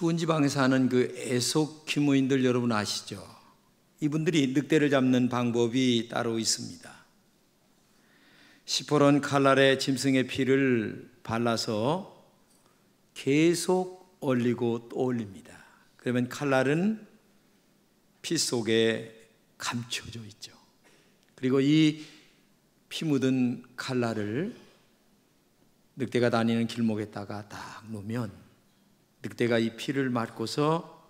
추운 지방에 사는 그 에소키모인들 여러분 아시죠? 이분들이 늑대를 잡는 방법이 따로 있습니다. 시퍼런 칼날에 짐승의 피를 발라서 계속 얼리고 또 올립니다. 그러면 칼날은 피 속에 감춰져 있죠. 그리고 이 피 묻은 칼날을 늑대가 다니는 길목에다가 딱 놓으면 늑대가 이 피를 맞고서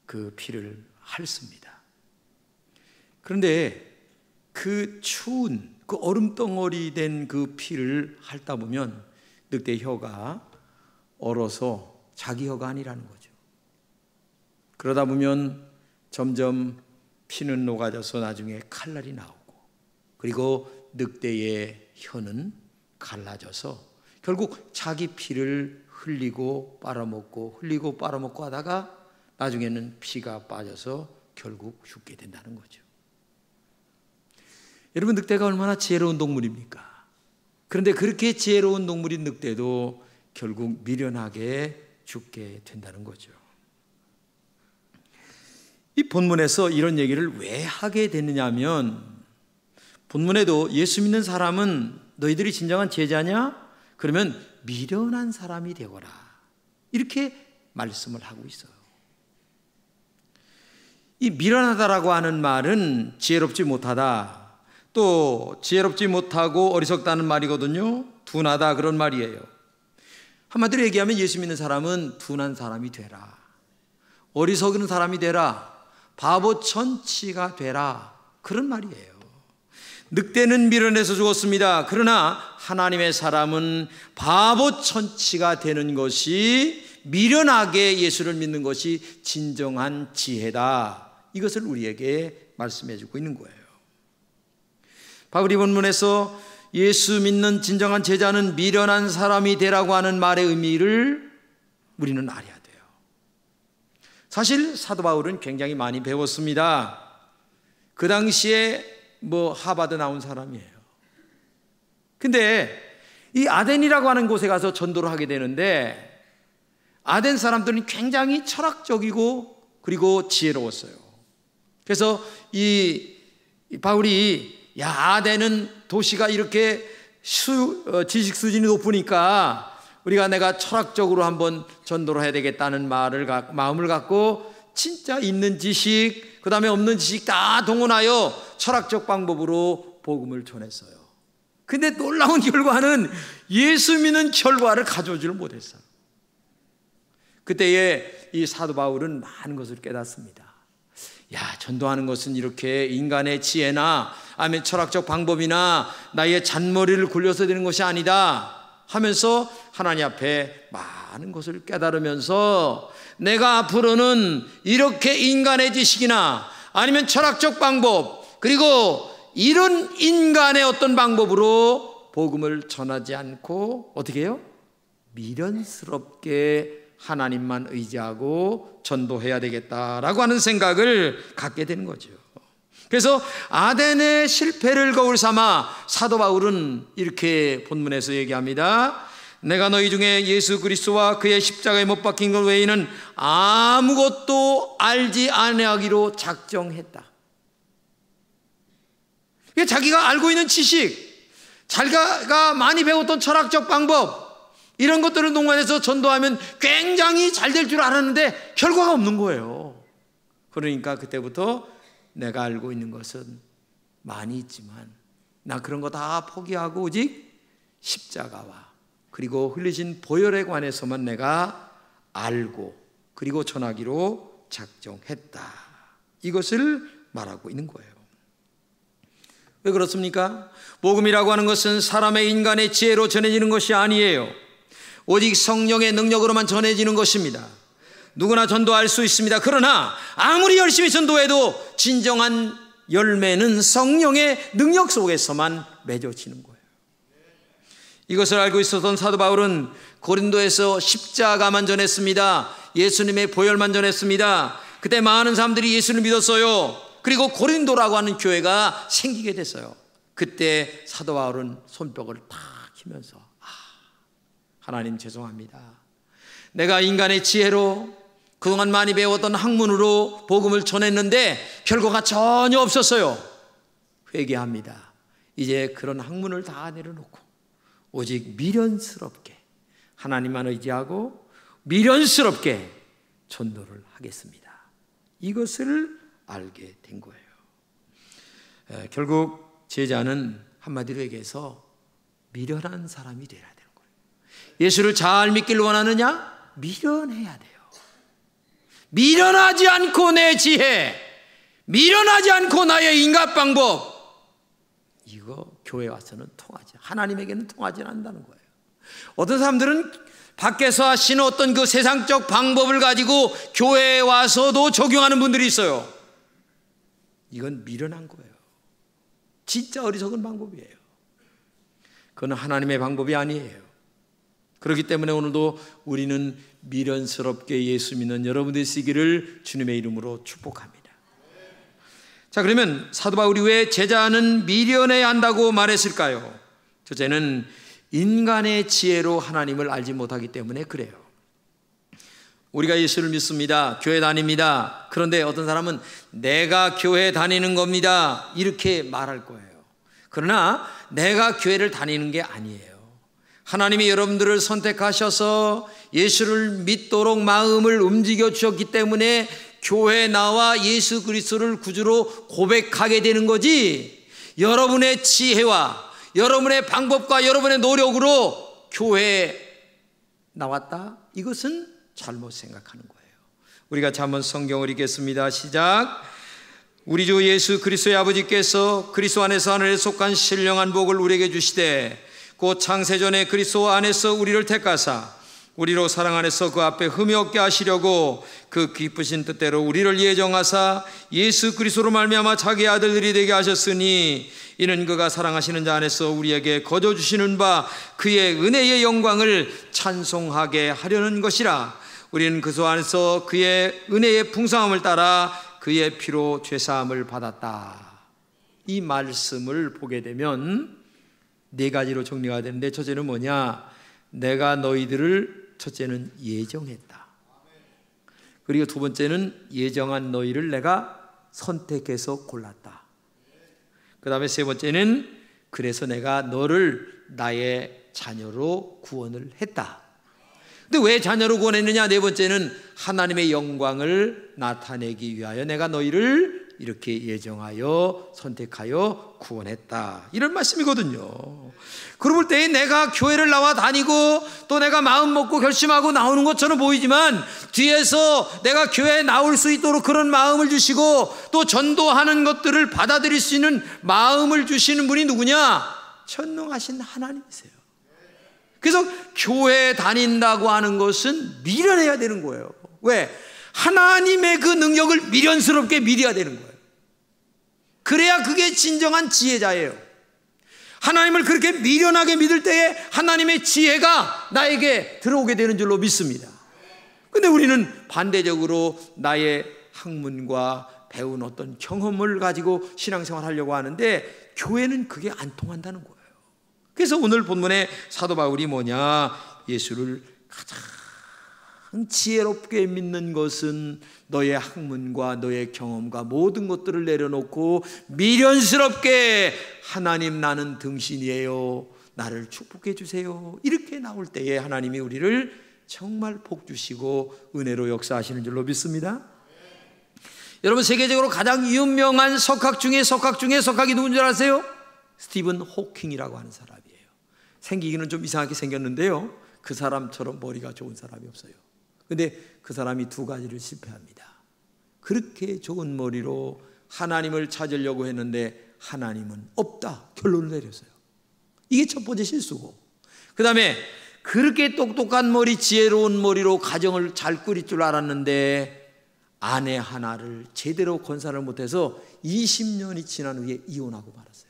그 피를 핥습니다. 그런데 그 추운 그 얼음덩어리 된 그 피를 핥다 보면 늑대 혀가 얼어서 자기 혀가 아니라는 거죠. 그러다 보면 점점 피는 녹아져서 나중에 칼날이 나오고, 그리고 늑대의 혀는 갈라져서 결국 자기 피를 흘리고 빨아먹고 흘리고 빨아먹고 하다가 나중에는 피가 빠져서 결국 죽게 된다는 거죠. 여러분, 늑대가 얼마나 지혜로운 동물입니까? 그런데 그렇게 지혜로운 동물인 늑대도 결국 미련하게 죽게 된다는 거죠. 이 본문에서 이런 얘기를 왜 하게 됐느냐 하면, 본문에도 예수 믿는 사람은 너희들이 진정한 제자냐? 그러면 미련한 사람이 되거라, 이렇게 말씀을 하고 있어요. 이 미련하다라고 하는 말은 지혜롭지 못하다, 또 지혜롭지 못하고 어리석다는 말이거든요. 둔하다, 그런 말이에요. 한마디로 얘기하면 예수 믿는 사람은 둔한 사람이 되라, 어리석은 사람이 되라, 바보 천치가 되라, 그런 말이에요. 늑대는 미련해서 죽었습니다. 그러나 하나님의 사람은 바보 천치가 되는 것이, 미련하게 예수를 믿는 것이 진정한 지혜다, 이것을 우리에게 말씀해 주고 있는 거예요. 바울이 본문에서 예수 믿는 진정한 제자는 미련한 사람이 되라고 하는 말의 의미를 우리는 알아야 돼요. 사실 사도 바울은 굉장히 많이 배웠습니다. 그 당시에 하버드 나온 사람이에요. 근데 이 아덴이라고 하는 곳에 가서 전도를 하게 되는데, 아덴 사람들은 굉장히 철학적이고 그리고 지혜로웠어요. 그래서 이 바울이, 야, 아덴은 도시가 이렇게 지식 수준이 높으니까 내가 철학적으로 한번 전도를 해야 되겠다는 마음을 갖고 진짜 있는 지식, 그 다음에 없는 지식 다 동원하여 철학적 방법으로 복음을 전했어요. 근데 놀라운 결과는 예수 믿는 결과를 가져오지를 못했어요. 그때에 이 사도 바울은 많은 것을 깨닫습니다. 야, 전도하는 것은 이렇게 인간의 지혜나 아니면 철학적 방법이나 나의 잔머리를 굴려서 되는 것이 아니다 하면서 하나님 앞에 많은 것을 깨달으면서, 내가 앞으로는 이렇게 인간의 지식이나 아니면 철학적 방법, 그리고 이런 인간의 어떤 방법으로 복음을 전하지 않고 어떻게 해요? 미련스럽게 하나님만 의지하고 전도해야 되겠다라고 하는 생각을 갖게 되는 거죠. 그래서 아덴의 실패를 거울 삼아 사도 바울은 이렇게 본문에서 얘기합니다. 내가 너희 중에 예수 그리스도와 그의 십자가에 못 박힌 것 외에는 아무것도 알지 아니하기로 작정했다. 자기가 알고 있는 지식, 자기가 많이 배웠던 철학적 방법, 이런 것들을 동원해서 전도하면 굉장히 잘 될 줄 알았는데 결과가 없는 거예요. 그러니까 그때부터 내가 알고 있는 것은 많이 있지만 나 그런 거 다 포기하고 오직 십자가와 그리고 흘리신 보혈에 관해서만 내가 알고 그리고 전하기로 작정했다, 이것을 말하고 있는 거예요. 왜 그렇습니까? 복음이라고 하는 것은 사람의 인간의 지혜로 전해지는 것이 아니에요. 오직 성령의 능력으로만 전해지는 것입니다. 누구나 전도할 수 있습니다. 그러나 아무리 열심히 전도해도 진정한 열매는 성령의 능력 속에서만 맺어지는 거예요. 이것을 알고 있었던 사도 바울은 고린도에서 십자가만 전했습니다. 예수님의 보혈만 전했습니다. 그때 많은 사람들이 예수를 믿었어요. 그리고 고린도라고 하는 교회가 생기게 됐어요. 그때 사도 바울은 손뼉을 탁 치면서 하나님 죄송합니다. 내가 인간의 지혜로 그동안 많이 배웠던 학문으로 복음을 전했는데 결과가 전혀 없었어요. 회개합니다. 이제 그런 학문을 다 내려놓고 오직 미련스럽게 하나님만 의지하고 미련스럽게 전도를 하겠습니다. 이것을 알게 된 거예요. 결국 제자는 한마디로 얘기해서 미련한 사람이 되어야 되는 거예요. 예수를 잘 믿기를 원하느냐? 미련해야 돼요. 미련하지 않고 내 지혜, 미련하지 않고 나의 인간 방법, 이거 교회 와서는 통하지, 하나님에게는 통하지 않는다는 거예요. 어떤 사람들은 밖에서 하시는 어떤 그 세상적 방법을 가지고 교회에 와서도 적용하는 분들이 있어요. 이건 미련한 거예요. 진짜 어리석은 방법이에요. 그건 하나님의 방법이 아니에요. 그렇기 때문에 오늘도 우리는 미련스럽게 예수 믿는 여러분들이 쓰기를 주님의 이름으로 축복합니다. 자, 그러면 사도 바울이 왜 제자는 미련해야 한다고 말했을까요? 첫째는 인간의 지혜로 하나님을 알지 못하기 때문에 그래요. 우리가 예수를 믿습니다. 교회 다닙니다. 그런데 어떤 사람은 내가 교회 다니는 겁니다, 이렇게 말할 거예요. 그러나 내가 교회를 다니는 게 아니에요. 하나님이 여러분들을 선택하셔서 예수를 믿도록 마음을 움직여 주셨기 때문에 교회에 나와 예수 그리스도를 구주로 고백하게 되는 거지, 여러분의 지혜와 여러분의 방법과 여러분의 노력으로 교회에 나왔다? 이것은 잘못 생각하는 거예요. 우리가 한번 성경을 읽겠습니다. 시작. 우리 주 예수 그리스도의 아버지께서 그리스도 안에서 하늘에 속한 신령한 복을 우리에게 주시되 곧 창세전에 그리스도 안에서 우리를 택하사 우리로 사랑 안에서 그 앞에 흠이 없게 하시려고 그 기쁘신 뜻대로 우리를 예정하사 예수 그리스도로 말미암아 자기 아들들이 되게 하셨으니 이는 그가 사랑하시는 자 안에서 우리에게 거저 주시는 바 그의 은혜의 영광을 찬송하게 하려는 것이라. 우리는 그리스도 안에서 그의 은혜의 풍성함을 따라 그의 피로 죄사함을 받았다. 이 말씀을 보게 되면 네 가지로 정리가 되는데, 첫째는 뭐냐? 내가 너희들을 첫째는 예정했다. 그리고 두 번째는 예정한 너희를 내가 선택해서 골랐다. 그 다음에 세 번째는 그래서 내가 너를 나의 자녀로 구원을 했다. 근데 왜 자녀로 구원했느냐? 네 번째는 하나님의 영광을 나타내기 위하여 내가 너희를 이렇게 예정하여 선택하여 구원했다, 이런 말씀이거든요. 그럴 때에 내가 교회를 나와 다니고 또 내가 마음 먹고 결심하고 나오는 것처럼 보이지만 뒤에서 내가 교회에 나올 수 있도록 그런 마음을 주시고 또 전도하는 것들을 받아들일 수 있는 마음을 주시는 분이 누구냐? 전능하신 하나님이세요. 그래서 교회에 다닌다고 하는 것은 미련해야 되는 거예요. 왜? 하나님의 그 능력을 미련스럽게 믿어야 되는 거예요. 그래야 그게 진정한 지혜자예요. 하나님을 그렇게 미련하게 믿을 때에 하나님의 지혜가 나에게 들어오게 되는 줄로 믿습니다. 근데 우리는 반대적으로 나의 학문과 배운 어떤 경험을 가지고 신앙생활 하려고 하는데 교회는 그게 안 통한다는 거예요. 그래서 오늘 본문에 사도 바울이 뭐냐? 예수를 가장 지혜롭게 믿는 것은 너의 학문과 너의 경험과 모든 것들을 내려놓고 미련스럽게 하나님 나는 등신이에요, 나를 축복해 주세요, 이렇게 나올 때에 하나님이 우리를 정말 복 주시고 은혜로 역사하시는 줄로 믿습니다. 여러분, 세계적으로 가장 유명한 석학 중에 석학이 누군지 아세요? 스티븐 호킹이라고 하는 사람이에요. 생기기는 좀 이상하게 생겼는데요, 그 사람처럼 머리가 좋은 사람이 없어요. 근데 그 사람이 두 가지를 실패합니다. 그렇게 좋은 머리로 하나님을 찾으려고 했는데 하나님은 없다, 결론을 내렸어요. 이게 첫 번째 실수고, 그 다음에 그렇게 똑똑한 머리, 지혜로운 머리로 가정을 잘 꾸릴 줄 알았는데 아내 하나를 제대로 건사를 못해서 20년이 지난 후에 이혼하고 말았어요.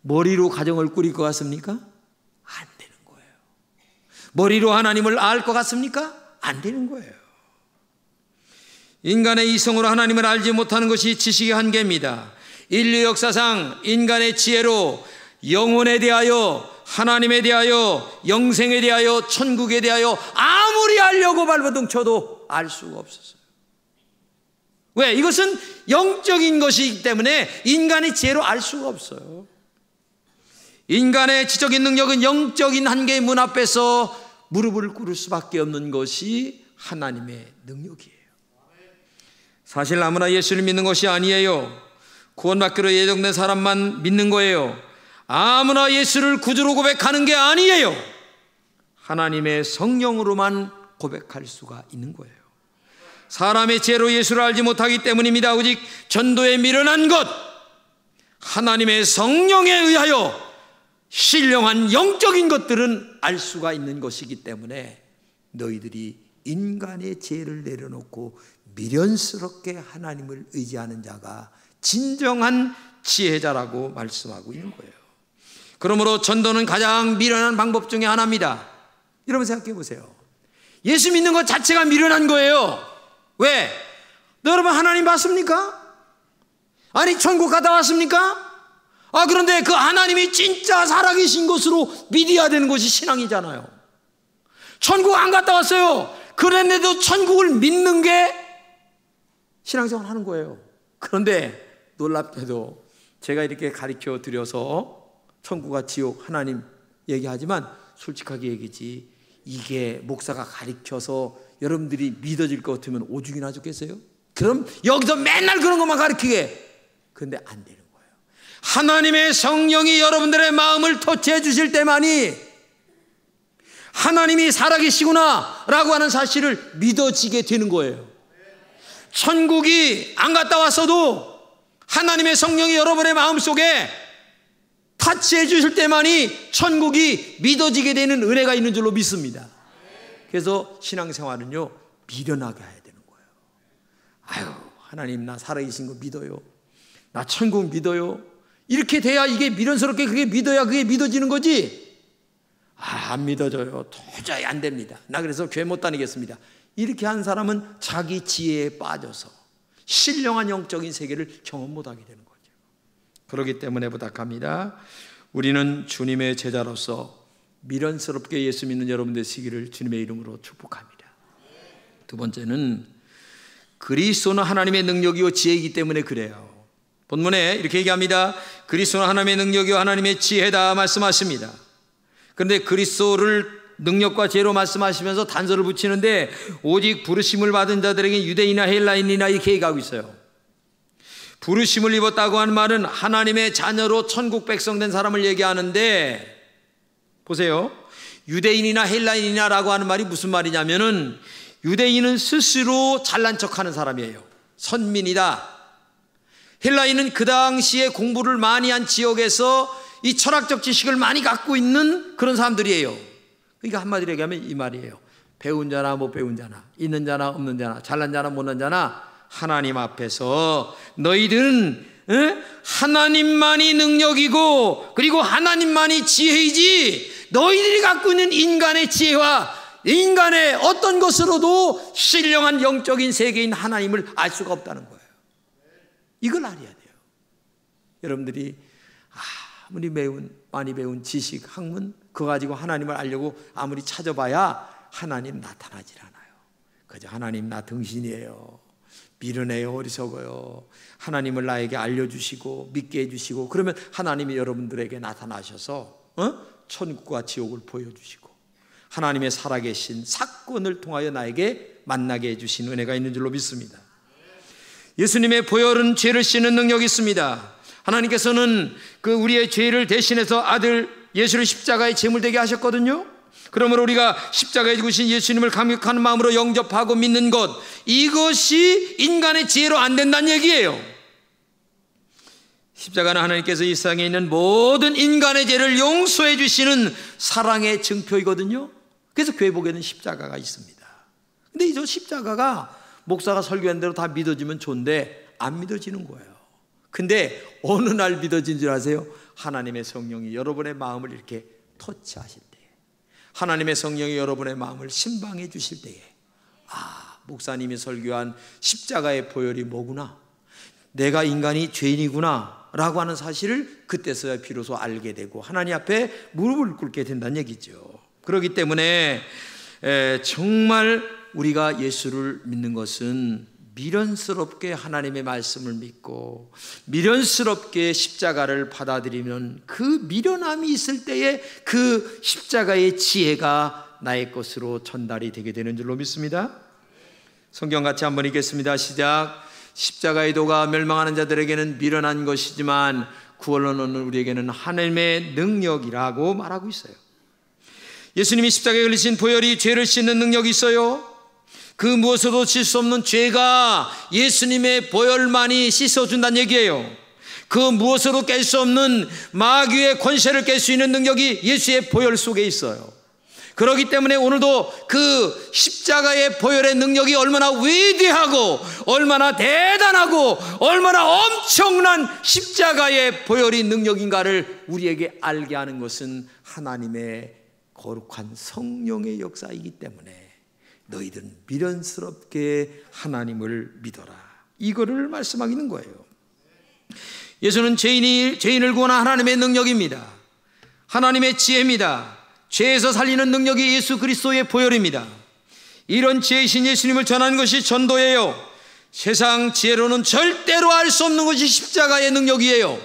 머리로 가정을 꾸릴 것 같습니까? 안 되는 거예요. 머리로 하나님을 알 것 같습니까? 안 되는 거예요. 인간의 이성으로 하나님을 알지 못하는 것이 지식의 한계입니다. 인류 역사상 인간의 지혜로 영혼에 대하여 하나님에 대하여, 영생에 대하여, 천국에 대하여 아무리 알려고 발버둥 쳐도 알 수가 없었어요. 왜? 이것은 영적인 것이기 때문에 인간의 지혜로 알 수가 없어요. 인간의 지적인 능력은 영적인 한계의 문 앞에서 무릎을 꿇을 수밖에 없는 것이 하나님의 능력이에요. 사실 아무나 예수를 믿는 것이 아니에요. 구원받기로 예정된 사람만 믿는 거예요. 아무나 예수를 구주로 고백하는 게 아니에요. 하나님의 성령으로만 고백할 수가 있는 거예요. 사람의 지혜로 예수를 알지 못하기 때문입니다. 오직 전도에 미련한 것, 하나님의 성령에 의하여 신령한 영적인 것들은 알 수가 있는 것이기 때문에 너희들이 인간의 지혜를 내려놓고 미련스럽게 하나님을 의지하는 자가 진정한 지혜자라고 말씀하고 있는 거예요. 그러므로 전도는 가장 미련한 방법 중에 하나입니다. 여러분 생각해 보세요. 예수 믿는 것 자체가 미련한 거예요. 왜? 여러분 하나님 봤습니까? 아니 천국 갔다 왔습니까? 그런데 그 하나님이 진짜 살아계신 것으로 믿어야 되는 것이 신앙이잖아요. 천국 안 갔다 왔어요. 그랬는데도 천국을 믿는 게 신앙생활 하는 거예요. 그런데 놀랍게도 제가 이렇게 가르쳐 드려서 천국과 지옥 하나님 얘기하지만 솔직하게 얘기지, 이게 목사가 가르쳐서 여러분들이 믿어질 것 같으면 오죽이나 좋겠어요? 그럼 여기서 맨날 그런 것만 가르치게. 그런데 안 되는 거예요. 하나님의 성령이 여러분들의 마음을 터치해 주실 때만이 하나님이 살아계시구나 라고 하는 사실을 믿어지게 되는 거예요. 천국이 안 갔다 왔어도 하나님의 성령이 여러분의 마음속에 터치해 주실 때만이 천국이 믿어지게 되는 은혜가 있는 줄로 믿습니다. 그래서 신앙생활은요, 미련하게 해야 되는 거예요. 아유, 하나님 나 살아계신 거 믿어요. 나 천국 믿어요. 이렇게 돼야 이게 미련스럽게 그게 믿어야 그게 믿어지는 거지. 안 믿어져요. 도저히 안 됩니다. 나 그래서 교회 못 다니겠습니다. 이렇게 한 사람은 자기 지혜에 빠져서 신령한 영적인 세계를 경험 못하게 되는 거죠. 그렇기 때문에 부탁합니다. 우리는 주님의 제자로서 미련스럽게 예수 믿는 여러분 되시기를 주님의 이름으로 축복합니다. 두 번째는 그리스도는 하나님의 능력이요 지혜이기 때문에 그래요. 본문에 이렇게 얘기합니다. 그리스도는 하나님의 능력이요 하나님의 지혜다 말씀하십니다. 그런데 그리스도를 능력과 지혜로 말씀하시면서 단서를 붙이는데 오직 부르심을 받은 자들에게 유대인이나 헬라인이나 이렇게 얘기하고 있어요. 부르심을 입었다고 하는 말은 하나님의 자녀로 천국 백성 된 사람을 얘기하는데, 보세요. 유대인이나 헬라인이나 라고 하는 말이 무슨 말이냐면은, 유대인은 스스로 잘난 척하는 사람이에요. 선민이다. 헬라인은 그 당시에 공부를 많이 한 지역에서 이 철학적 지식을 많이 갖고 있는 그런 사람들이에요. 그러니까 한마디로 얘기하면 이 말이에요. 배운 자나 못 배운 자나, 있는 자나 없는 자나, 잘난 자나 못난 자나 하나님 앞에서 너희들은 하나님만이 능력이고 그리고 하나님만이 지혜이지, 너희들이 갖고 있는 인간의 지혜와 인간의 어떤 것으로도 신령한 영적인 세계인 하나님을 알 수가 없다는 거예요. 이걸 알아야 돼요. 여러분들이 아무리 많이 배운 지식, 학문 그거 가지고 하나님을 알려고 아무리 찾아봐야 하나님 나타나질 않아요. 그저 하나님 나 등신이에요, 미련해요, 어리석어요, 하나님을 나에게 알려주시고 믿게 해주시고, 그러면 하나님이 여러분들에게 나타나셔서 천국과 지옥을 보여주시고 하나님의 살아계신 사건을 통하여 나에게 만나게 해주신 은혜가 있는 줄로 믿습니다. 예수님의 보혈은 죄를 씻는 능력이 있습니다. 하나님께서는 그 우리의 죄를 대신해서 아들 예수를 십자가에 제물되게 하셨거든요. 그러므로 우리가 십자가에 죽으신 예수님을 감격하는 마음으로 영접하고 믿는 것, 이것이 인간의 지혜로 안 된다는 얘기예요. 십자가는 하나님께서 이 세상에 있는 모든 인간의 죄를 용서해 주시는 사랑의 증표이거든요. 그래서 교회 복에는 십자가가 있습니다. 근데 이 십자가가 목사가 설교한 대로 다 믿어지면 좋은데 안 믿어지는 거예요. 근데 어느 날 믿어진 줄 아세요? 하나님의 성령이 여러분의 마음을 이렇게 터치하실 때에, 하나님의 성령이 여러분의 마음을 신방해 주실 때에, 목사님이 설교한 십자가의 보혈이 뭐구나, 내가 인간이 죄인이구나, 라고 하는 사실을 그때서야 비로소 알게 되고 하나님 앞에 무릎을 꿇게 된다는 얘기죠. 그렇기 때문에 정말 우리가 예수를 믿는 것은 미련스럽게 하나님의 말씀을 믿고 미련스럽게 십자가를 받아들이면 그 미련함이 있을 때에 그 십자가의 지혜가 나의 것으로 전달이 되게 되는 줄로 믿습니다. 성경 같이 한번 읽겠습니다. 시작. 십자가의 도가 멸망하는 자들에게는 미련한 것이지만 구원을 얻는 우리에게는 하나님의 능력이라고 말하고 있어요. 예수님이 십자가에 걸리신 보혈이 죄를 씻는 능력이 있어요. 그 무엇으로도 질 수 없는 죄가 예수님의 보혈만이 씻어준다는 얘기예요. 그 무엇으로 깰 수 없는 마귀의 권세를 깰 수 있는 능력이 예수의 보혈 속에 있어요. 그렇기 때문에 오늘도 그 십자가의 보혈의 능력이 얼마나 위대하고 얼마나 대단하고 얼마나 엄청난 십자가의 보혈의 능력인가를 우리에게 알게 하는 것은 하나님의 거룩한 성령의 역사이기 때문에 너희들은 미련스럽게 하나님을 믿어라, 이거를 말씀하기는 거예요. 예수는 죄인을 구원한 하나님의 능력입니다. 하나님의 지혜입니다. 죄에서 살리는 능력이 예수 그리스도의 보혈입니다. 이런 지혜이신 예수님을 전하는 것이 전도예요. 세상 지혜로는 절대로 알 수 없는 것이 십자가의 능력이에요.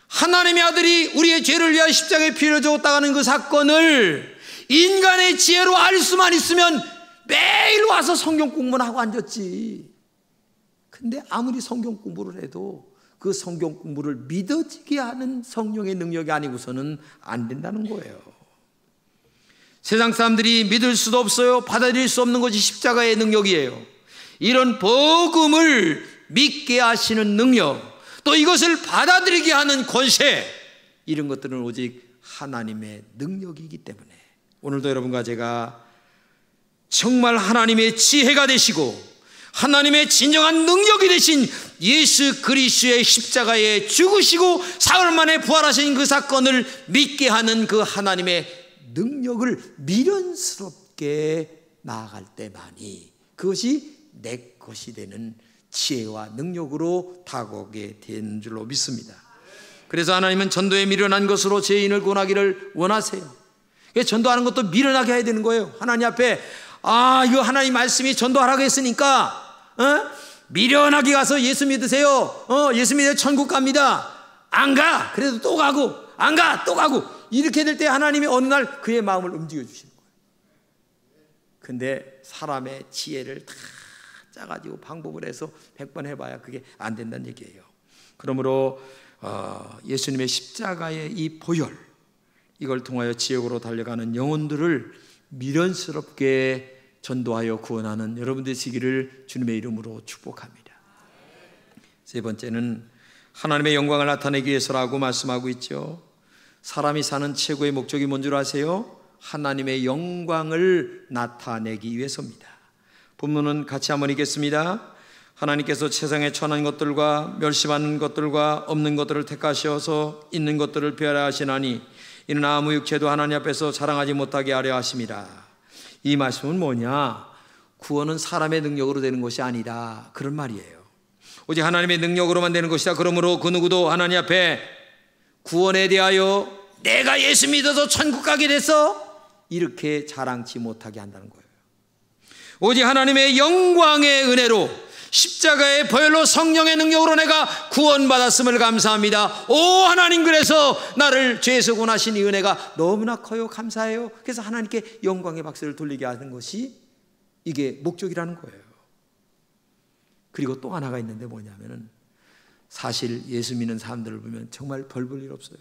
하나님의 아들이 우리의 죄를 위하여 십자가에 피를 흘렸다고 하는 그 사건을 인간의 지혜로 알 수만 있으면 매일 와서 성경 공부를 하고 앉았지. 근데 아무리 성경 공부를 해도 그 성경 공부를 믿어지게 하는 성령의 능력이 아니고서는 안 된다는 거예요. 세상 사람들이 믿을 수도 없어요. 받아들일 수 없는 것이 십자가의 능력이에요. 이런 복음을 믿게 하시는 능력, 또 이것을 받아들이게 하는 권세, 이런 것들은 오직 하나님의 능력이기 때문에 오늘도 여러분과 제가 정말 하나님의 지혜가 되시고 하나님의 진정한 능력이 되신 예수 그리스도의 십자가에 죽으시고 사흘 만에 부활하신 그 사건을 믿게 하는 그 하나님의 능력을 미련스럽게 나아갈 때만이 그것이 내 것이 되는 지혜와 능력으로 다가오게 되는 줄로 믿습니다. 그래서 하나님은 전도에 미련한 것으로 죄인을 구원하기를 원하세요. 전도하는 것도 미련하게 해야 되는 거예요. 하나님 앞에 이거 하나님 말씀이 전도하라고 했으니까 미련하게 가서 예수 믿으세요. 예수 믿으세요. 천국 갑니다. 안 가. 그래도 또 가고, 안 가. 또 가고. 이렇게 될 때 하나님이 어느 날 그의 마음을 움직여 주시는 거예요. 근데 사람의 지혜를 다 짜가지고 방법을 해서 100번 해봐야 그게 안 된다는 얘기예요. 그러므로 예수님의 십자가의 이 보혈, 이걸 통하여 지옥으로 달려가는 영혼들을 미련스럽게 전도하여 구원하는 여러분 되시기를 주님의 이름으로 축복합니다. 세 번째는 하나님의 영광을 나타내기 위해서라고 말씀하고 있죠. 사람이 사는 최고의 목적이 뭔 줄 아세요? 하나님의 영광을 나타내기 위해서입니다. 본문은 같이 한번 읽겠습니다. 하나님께서 세상에 천한 것들과 멸시받는 것들과 없는 것들을 택하셔서 있는 것들을 배려하시나니 이는 아무 육체도 하나님 앞에서 자랑하지 못하게 하려 하심이라. 이 말씀은 뭐냐? 구원은 사람의 능력으로 되는 것이 아니라 그런 말이에요. 오직 하나님의 능력으로만 되는 것이다. 그러므로 그 누구도 하나님 앞에 구원에 대하여 내가 예수 믿어서 천국 가게 돼서 이렇게 자랑치 못하게 한다는 거예요. 오직 하나님의 영광의 은혜로 십자가의 보혈로 성령의 능력으로 내가 구원받았음을 감사합니다. 오 하나님, 그래서 나를 죄에서 구원하신 이 은혜가 너무나 커요. 감사해요. 그래서 하나님께 영광의 박수를 돌리게 하는 것이 이게 목적이라는 거예요. 그리고 또 하나가 있는데 뭐냐면은 사실 예수 믿는 사람들을 보면 정말 별 볼 일 없어요.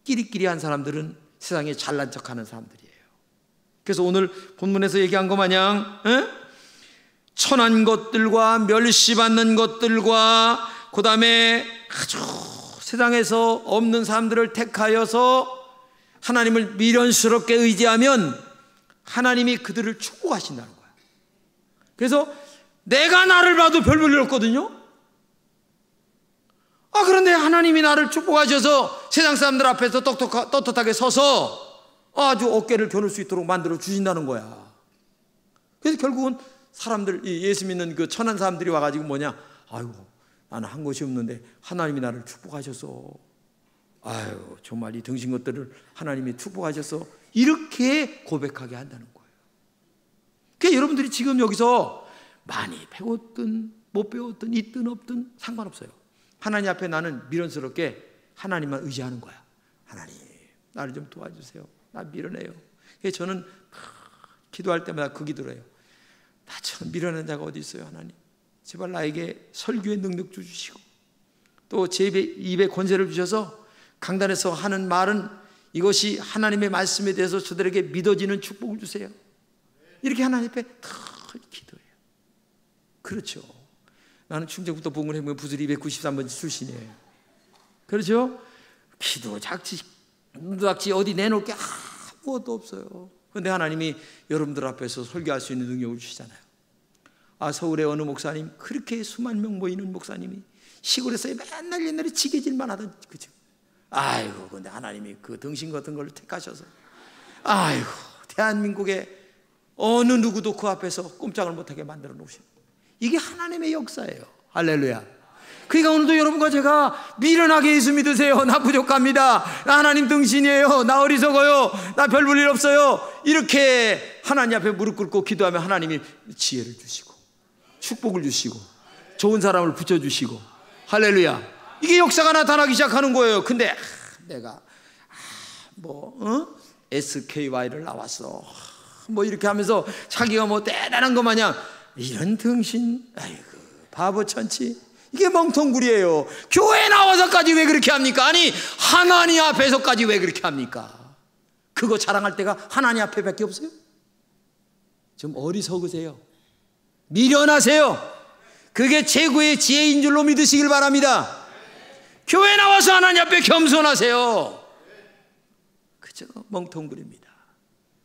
끼리끼리한 사람들은 세상에 잘난 척하는 사람들이에요. 그래서 오늘 본문에서 얘기한 것 마냥 천한 것들과 멸시받는 것들과 그 다음에 아주 세상에서 없는 사람들을 택하여서 하나님을 미련스럽게 의지하면 하나님이 그들을 축복하신다는 거야. 그래서 내가 나를 봐도 별 볼 일 없거든요. 그런데 하나님이 나를 축복하셔서 세상 사람들 앞에서 떳떳하게 서서 아주 어깨를 겨눌 수 있도록 만들어 주신다는 거야. 그래서 결국은 사람들, 예수 믿는 그 천한 사람들이 와가지고 뭐냐, 아이고 나는 한 것이 없는데 하나님이 나를 축복하셔서, 아유 정말 이 등신 것들을 하나님이 축복하셔서 이렇게 고백하게 한다는 거예요. 그러니까 여러분들이 지금 여기서 많이 배웠든 못 배웠든 있든 없든 상관없어요. 하나님 앞에 나는 미련스럽게 하나님만 의지하는 거야. 하나님 나를 좀 도와주세요. 나 미련해요. 그래서 저는 기도할 때마다 그 기도를 해요. 나처럼 미련한 자가 어디 있어요. 하나님 제발 나에게 설교의 능력 주시고 또 제 입에 권세를 주셔서 강단에서 하는 말은 이것이 하나님의 말씀에 대해서 저들에게 믿어지는 축복을 주세요. 이렇게 하나님 앞에 다 기도해요. 그렇죠. 나는 충청부터 복음을 해보면 부슬이 293번 출신이에요. 그렇죠? 기도 작지 어디 내놓을 게 아무것도 없어요. 그런데 하나님이 여러분들 앞에서 설교할 수 있는 능력을 주시잖아요. 서울의 어느 목사님, 그렇게 수만 명 모이는 목사님이 시골에서 맨날 옛날에 지게질만 하던, 그죠? 아이고, 근데 하나님이 그 등신 같은 걸 택하셔서, 아이고, 대한민국의 어느 누구도 그 앞에서 꼼짝을 못하게 만들어 놓으신, 이게 하나님의 역사예요. 할렐루야. 그러니까 오늘도 여러분과 제가 미련하게 예수 믿으세요. 나 부족합니다. 나 하나님 등신이에요. 나 어리석어요. 나 별 볼 일 없어요. 이렇게 하나님 앞에 무릎 꿇고 기도하면 하나님이 지혜를 주시고 축복을 주시고 좋은 사람을 붙여주시고, 할렐루야. 이게 역사가 나타나기 시작하는 거예요. 근데 내가 SKY를 나왔어 이렇게 하면서 자기가 대단한 것 마냥 이런 등신, 아이고 바보 천치, 이게 멍텅구리예요. 교회 나와서까지 왜 그렇게 합니까? 아니 하나님 앞에서까지 왜 그렇게 합니까? 그거 자랑할 때가 하나님 앞에밖에 없어요? 좀 어리석으세요. 미련하세요. 그게 최고의 지혜인 줄로 믿으시길 바랍니다. 교회 나와서 하나님 앞에 겸손하세요. 그저 멍텅구리입니다.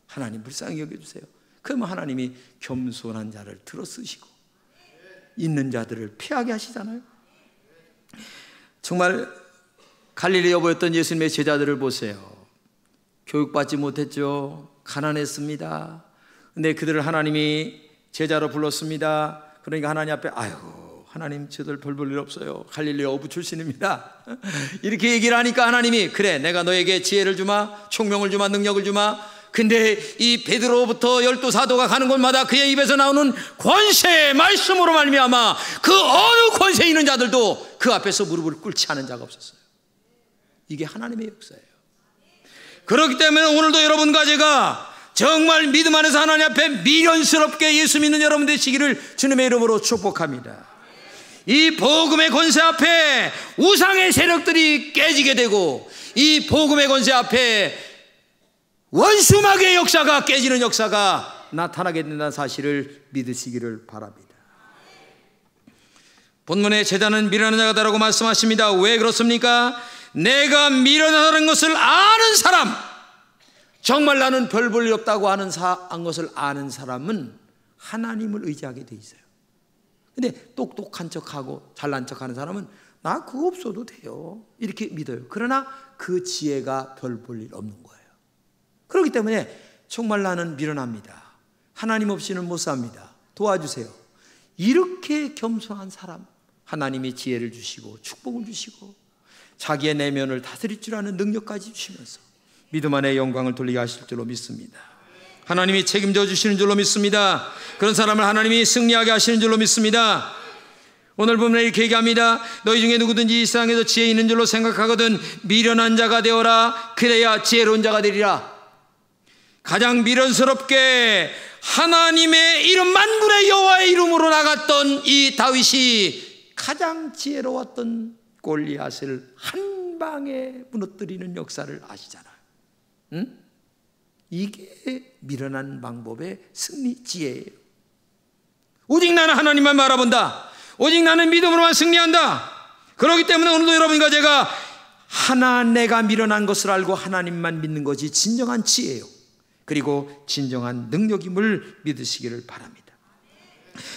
하나님 불쌍히 여겨주세요. 그러면 하나님이 겸손한 자를 들어쓰시고 있는 자들을 피하게 하시잖아요. 정말 갈릴리 여보였던 예수님의 제자들을 보세요. 교육받지 못했죠. 가난했습니다. 근데 그들을 하나님이 제자로 불렀습니다. 그러니까 하나님 앞에 아이고 하나님 저들 별 볼 일 없어요. 갈릴리 어부 출신입니다. 이렇게 얘기를 하니까 하나님이 그래 내가 너에게 지혜를 주마, 총명을 주마, 능력을 주마. 근데 이 베드로부터 12사도가 가는 곳마다 그의 입에서 나오는 권세의 말씀으로 말미암아 그 어느 권세 있는 자들도 그 앞에서 무릎을 꿇지 않은 자가 없었어요. 이게 하나님의 역사예요. 그렇기 때문에 오늘도 여러분과 제가 정말 믿음 안에서 하나님 앞에 미련스럽게 예수 믿는 여러분 되시기를 주님의 이름으로 축복합니다. 이 복음의 권세 앞에 우상의 세력들이 깨지게 되고 이 복음의 권세 앞에 원수마귀의 역사가 깨지는 역사가 나타나게 된다는 사실을 믿으시기를 바랍니다. 본문에 제자는 미련한 자다라고 말씀하십니다. 왜 그렇습니까? 내가 미련하다는 것을 아는 사람, 정말 나는 별 볼 일 없다고 하는 것을 아는 사람은 하나님을 의지하게 돼 있어요. 근데 똑똑한 척하고 잘난 척하는 사람은 나 그거 없어도 돼요 이렇게 믿어요. 그러나 그 지혜가 별 볼 일 없는 거예요. 그렇기 때문에 정말 나는 미련합니다. 하나님 없이는 못 삽니다. 도와주세요. 이렇게 겸손한 사람 하나님이 지혜를 주시고 축복을 주시고 자기의 내면을 다스릴 줄 아는 능력까지 주시면서 믿음 안에 영광을 돌리게 하실 줄로 믿습니다. 하나님이 책임져 주시는 줄로 믿습니다. 그런 사람을 하나님이 승리하게 하시는 줄로 믿습니다. 오늘 보면 이렇게 얘기합니다. 너희 중에 누구든지 이 세상에서 지혜 있는 줄로 생각하거든 미련한 자가 되어라. 그래야 지혜로운 자가 되리라. 가장 미련스럽게 하나님의 이름 만군의 여호와의 이름으로 나갔던 이 다윗이 가장 지혜로웠던 골리앗을 한 방에 무너뜨리는 역사를 아시잖아요. 응? 이게 미련한 방법의 승리 지혜예요. 오직 나는 하나님만 바라본다. 오직 나는 믿음으로만 승리한다. 그렇기 때문에 오늘도 여러분과 제가 내가 미련한 것을 알고 하나님만 믿는 것이 진정한 지혜예요. 그리고 진정한 능력임을 믿으시기를 바랍니다.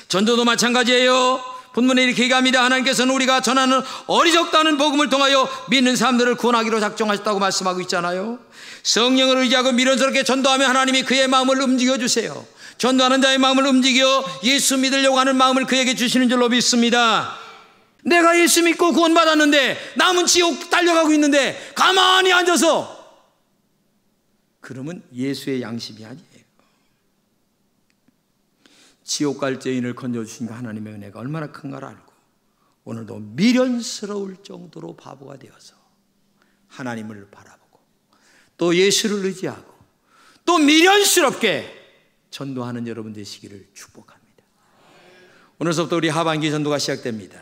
전도도 마찬가지예요. 본문에 이렇게 얘기합니다. 하나님께서는 우리가 전하는 어리석다는 복음을 통하여 믿는 사람들을 구원하기로 작정하셨다고 말씀하고 있잖아요. 성령을 의지하고 미련스럽게 전도하면 하나님이 그의 마음을 움직여 주세요. 전도하는 자의 마음을 움직여 예수 믿으려고 하는 마음을 그에게 주시는 줄로 믿습니다. 내가 예수 믿고 구원받았는데 남은 지옥 달려가고 있는데 가만히 앉아서 그러면 예수의 양심이 아니에요. 지옥 갈 죄인을 건져주신 하나님의 은혜가 얼마나 큰가를 알고 오늘도 미련스러울 정도로 바보가 되어서 하나님을 바라보고 또 예수를 의지하고 또 미련스럽게 전도하는 여러분 되시기를 축복합니다. 오늘서부터 우리 하반기 전도가 시작됩니다.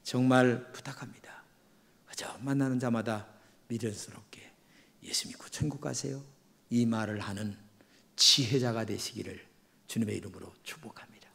정말 부탁합니다. 그저 만나는 자마다 미련스럽게 예수 믿고 천국 가세요, 이 말을 하는 지혜자가 되시기를 주님의 이름으로 축복합니다.